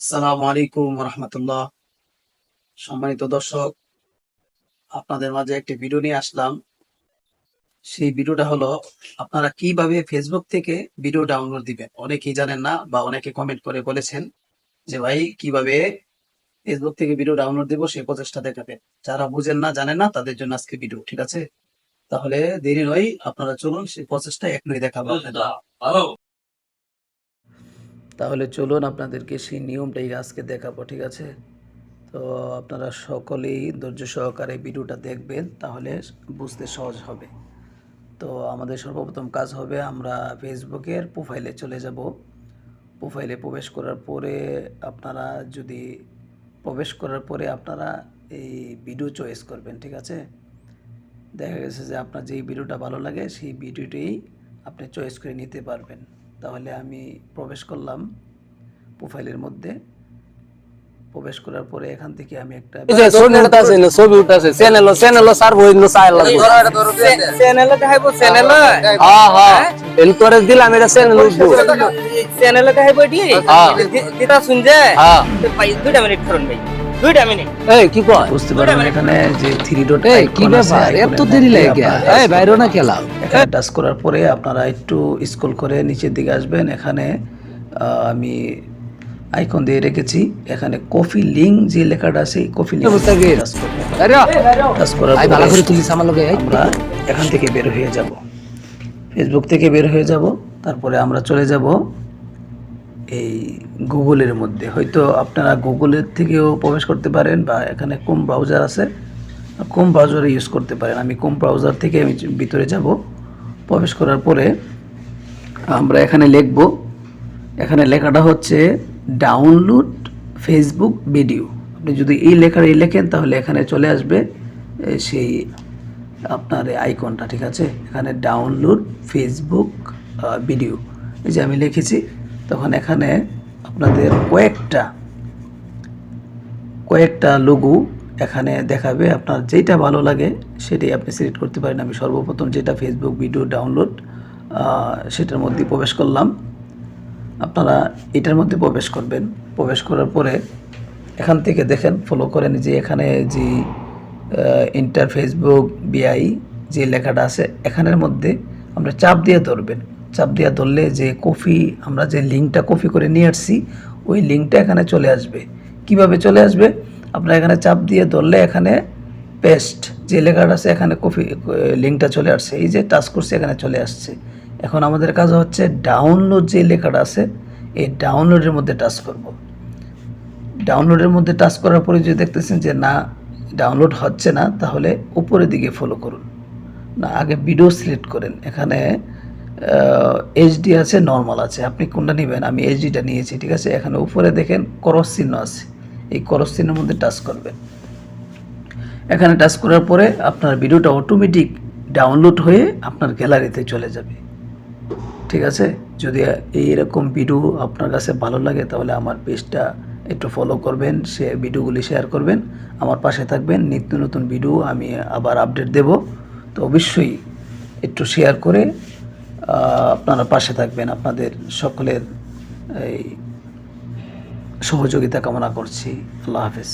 আসসালামু আলাইকুম রহমতুল্লাহ। সম্মানিত দর্শক, আপনাদের মাঝে একটি ভিডিও নিয়ে আসলাম। সেই ভিডিওটা হলো আপনারা কিভাবে ফেসবুক থেকে ভিডিও ডাউনলোড দিবেন। অনেকেই জানেন না বা অনেকে কমেন্ট করে বলেছেন যে ভাই কিভাবে ফেসবুক থেকে ভিডিও ডাউনলোড দিব সেই প্রচেষ্টা দেখাবেন। যারা বুঝেন না জানেন না তাদের জন্য আজকে ভিডিও, ঠিক আছে? তাহলে দেরি নয়, আপনারা চলুন সেই প্রচেষ্টা এখনই দেখাবো আপনাদের। তাহলে চলুন আপনাদেরকে সেই নিয়মটাই আজকে দেখাবো, ঠিক আছে? তো আপনারা সকলেই ধৈর্য সহকারে ভিডিওটা দেখবেন, তাহলে বুঝতে সহজ হবে। তো আমাদের সর্বপ্রথম কাজ হবে, আমরা ফেসবুকের প্রোফাইলে চলে যাব। প্রোফাইলে প্রবেশ করার পরে আপনারা যদি প্রবেশ করার পরে আপনারা এই ভিডিও চয়েস করবেন, ঠিক আছে? দেখা গেছে যে আপনার যেই ভিডিওটা ভালো লাগে সেই ভিডিওটি আপনি চয়েস করে নিতে পারবেন। তাহলে আমি প্রবেশ করলাম প্রোফাইলের মধ্যে। প্রবেশ করার পরে এখান থেকে আমি একটা ছবি উঠাছে চ্যানেল সার্ভ হইল চাই লাগবে চ্যানেলে দেখাইবো চ্যানেল হ্যাঁ হ্যাঁ এল করে দিলাম এটা চ্যানেল উঠবো চ্যানেলে দেখাইবো এটি যেটা শুনছে হ্যাঁ 2 মিনিট করুন ভাই 2 মিনিট এই কি কয় বুঝতে পারবেন এখানে যে 3 ডট কি ব্যাপার এত দেরি লাগে এই বাইরে না খেলা এখানে টাচ করার পরে আপনারা একটু স্ক্রল করে নিচের দিকে আসবেন। এখানে আমি আইকন দিয়ে রেখেছি, এখানে কফি লিংক যে লেখাটা আছে কফি লিংক টাচ করার পরে ভালো করে তুলিস আমার লগে আমরা এখান থেকে বের হয়ে যাব, ফেসবুক থেকে বের হয়ে যাব। তারপরে আমরা চলে যাব এই গুগলের মধ্যে। হয়তো আপনারা গুগলের থেকেও প্রবেশ করতে পারেন বা এখানে ক্রোম ব্রাউজার আছে, ক্রোম ব্রাউজারে ইউজ করতে পারেন। আমি ক্রোম ব্রাউজার থেকে আমি ভিতরে যাব। প্রবেশ করার পরে আমরা এখানে লিখব, এখানে লেখাটা হচ্ছে ডাউনলোড ফেসবুক ভিডিও। আপনি যদি এই লেখাটা লেখেন তাহলে এখানে চলে আসবে সেই আপনার আইকনটা, ঠিক আছে? এখানে ডাউনলোড ফেসবুক ভিডিও, এই যে আমি লিখেছি। তখন এখানে আপনাদের কয়েকটা লোগো এখানে দেখাবে। আপনার যেটা ভালো লাগে সেটাই আপনি সিলেক্ট করতে পারেন। আমি সর্বপ্রথম যেটা ফেসবুক ভিডিও ডাউনলোড সেটার মধ্যে প্রবেশ করলাম। আপনারা এটার মধ্যে প্রবেশ করবেন। প্রবেশ করার পরে এখান থেকে দেখেন, ফলো করেন যে এখানে যে ইন্টার ফেসবুক বিআই যে লেখাটা আছে এখানের মধ্যে আমরা চাপ দিয়ে ধরবেন। চাপ দিয়ে ধরলে যে আমরা যে লিঙ্কটা কপি করে নিয়ে আসছি ওই লিঙ্কটা এখানে চলে আসবে। কিভাবে চলে আসবে? আপনারা এখানে চাপ দিয়ে ধরলে এখানে পেস্ট যে লেখাটা আছে এখানে লিঙ্কটা চলে আসছে। এই যে টাচ করছে এখানে চলে আসছে। এখন আমাদের কাজ হচ্ছে ডাউনলোড যে লেখাটা আছে এই ডাউনলোডের মধ্যে টাচ করব। ডাউনলোডের মধ্যে টাচ করার পরে যদি দেখতেছেন যে না ডাউনলোড হচ্ছে না, তাহলে উপরের দিকে ফলো করুন। না, আগে ভিডিও সিলেক্ট করেন। এখানে এইচডি আছে, নর্মাল আছে, আপনি কোনটা নেবেন? আমি এইচডিটা নিয়েছি, ঠিক আছে? এখানে উপরে দেখেন ক্রস চিহ্ন আছে, এই ক্রস চিহ্নের মধ্যে টাচ করবেন। এখানে টাচ করার পরে আপনার ভিডিওটা অটোমেটিক ডাউনলোড হয়ে আপনার গ্যালারিতে চলে যাবে, ঠিক আছে? যদি এইরকম ভিডিও আপনার কাছে ভালো লাগে তাহলে আমার পেজটা একটু ফলো করবেন, ভিডিওগুলি শেয়ার করবেন, আমার পাশে থাকবেন। নিত্য নতুন ভিডিও আমি আবার আপডেট দেব, তো অবশ্যই একটু শেয়ার করে আপনারা পাশে থাকবেন। আপনাদের সকলের এই সহযোগিতা কামনা করছি। আল্লাহ হাফেজ।